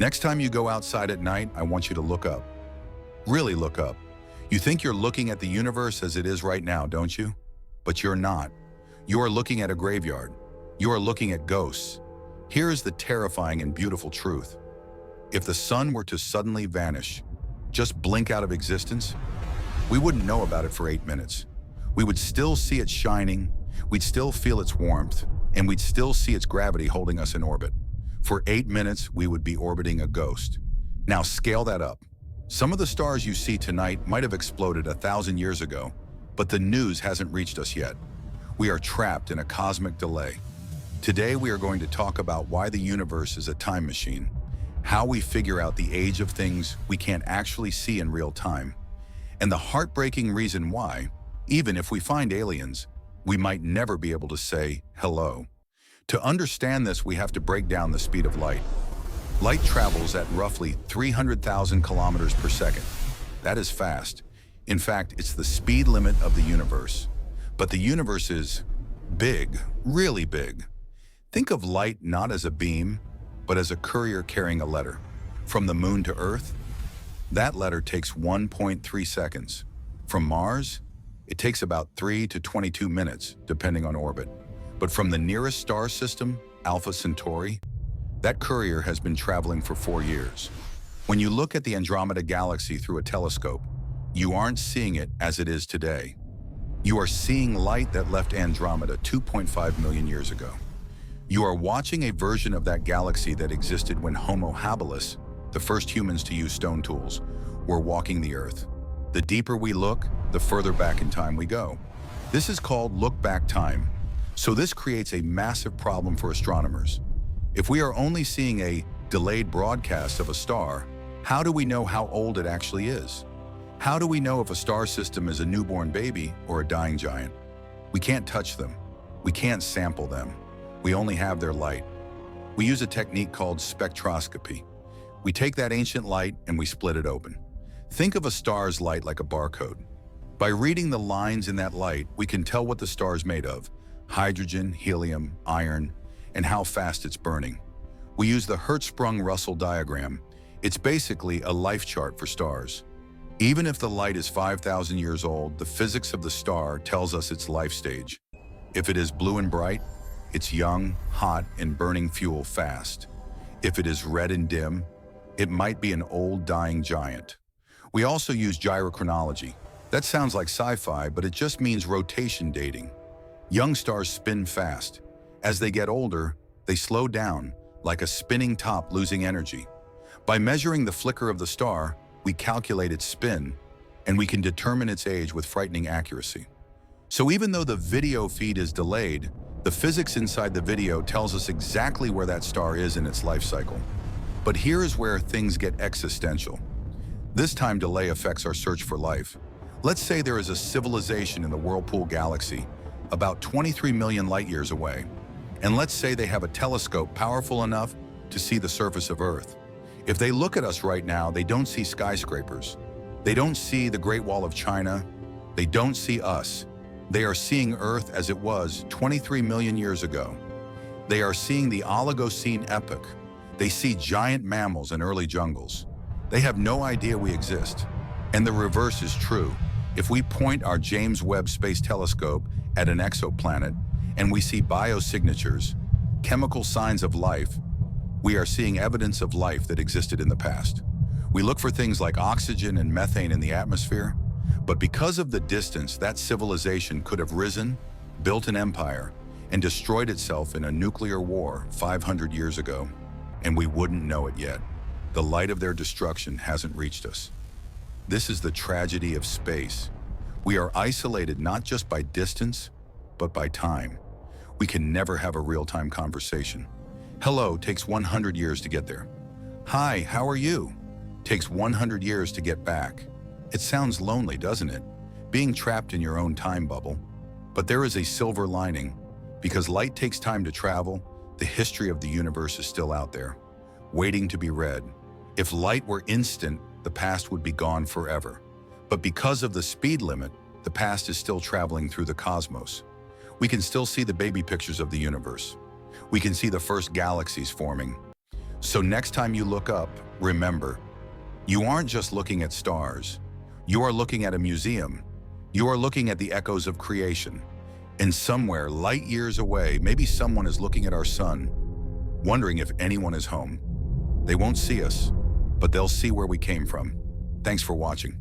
Next time you go outside at night, I want you to look up. Really look up. You think you're looking at the universe as it is right now, don't you? But you're not. You are looking at a graveyard. You are looking at ghosts. Here is the terrifying and beautiful truth. If the sun were to suddenly vanish, just blink out of existence, we wouldn't know about it for 8 minutes. We would still see it shining, we'd still feel its warmth, and we'd still see its gravity holding us in orbit. For 8 minutes, we would be orbiting a ghost. Now scale that up. Some of the stars you see tonight might have exploded 1,000 years ago, but the news hasn't reached us yet. We are trapped in a cosmic delay. Today, we are going to talk about why the universe is a time machine, how we figure out the age of things we can't actually see in real time, and the heartbreaking reason why, even if we find aliens, we might never be able to say hello. To understand this, we have to break down the speed of light. Light travels at roughly 300,000 kilometers per second. That is fast. In fact, it's the speed limit of the universe. But the universe is big, really big. Think of light not as a beam, but as a courier carrying a letter. From the moon to Earth, that letter takes 1.3 seconds. From Mars, it takes about 3 to 22 minutes, depending on orbit. But from the nearest star system, Alpha Centauri, that courier has been traveling for 4 years. When you look at the Andromeda galaxy through a telescope, you aren't seeing it as it is today. You are seeing light that left Andromeda 2.5 million years ago. You are watching a version of that galaxy that existed when Homo habilis, the first humans to use stone tools, were walking the Earth. The deeper we look, the further back in time we go. This is called Lookback Time. So this creates a massive problem for astronomers. If we are only seeing a delayed broadcast of a star, how do we know how old it actually is? How do we know if a star system is a newborn baby or a dying giant? We can't touch them. We can't sample them. We only have their light. We use a technique called spectroscopy. We take that ancient light and we split it open. Think of a star's light like a barcode. By reading the lines in that light, we can tell what the star is made of: hydrogen, helium, iron, and how fast it's burning. We use the Hertzsprung-Russell diagram. It's basically a life chart for stars. Even if the light is 5,000 years old, the physics of the star tells us its life stage. If it is blue and bright, it's young, hot, and burning fuel fast. If it is red and dim, it might be an old dying giant. We also use gyrochronology. That sounds like sci-fi, but it just means rotation dating. Young stars spin fast. As they get older, they slow down, like a spinning top losing energy. By measuring the flicker of the star, we calculate its spin, and we can determine its age with frightening accuracy. So even though the video feed is delayed, the physics inside the video tells us exactly where that star is in its life cycle. But here is where things get existential. This time delay affects our search for life. Let's say there is a civilization in the Whirlpool galaxy, about 23 million light years away. And let's say they have a telescope powerful enough to see the surface of Earth. If they look at us right now, they don't see skyscrapers. They don't see the Great Wall of China. They don't see us. They are seeing Earth as it was 23 million years ago. They are seeing the Oligocene epoch. They see giant mammals and early jungles. They have no idea we exist. And the reverse is true. If we point our James Webb Space Telescope at an exoplanet and we see biosignatures, chemical signs of life, we are seeing evidence of life that existed in the past. We look for things like oxygen and methane in the atmosphere, but because of the distance, that civilization could have risen, built an empire, and destroyed itself in a nuclear war 500 years ago, and we wouldn't know it yet. The light of their destruction hasn't reached us. This is the tragedy of space. We are isolated not just by distance, but by time. We can never have a real-time conversation. Hello takes 100 years to get there. Hi, how are you? Takes 100 years to get back. It sounds lonely, doesn't it? Being trapped in your own time bubble. But there is a silver lining. Because light takes time to travel, the history of the universe is still out there, waiting to be read. If light were instant, the past would be gone forever. But because of the speed limit, the past is still traveling through the cosmos. We can still see the baby pictures of the universe. We can see the first galaxies forming. So next time you look up, remember, you aren't just looking at stars. You are looking at a museum. You are looking at the echoes of creation. And somewhere, light years away, maybe someone is looking at our sun, wondering if anyone is home. They won't see us, but they'll see where we came from. Thanks for watching.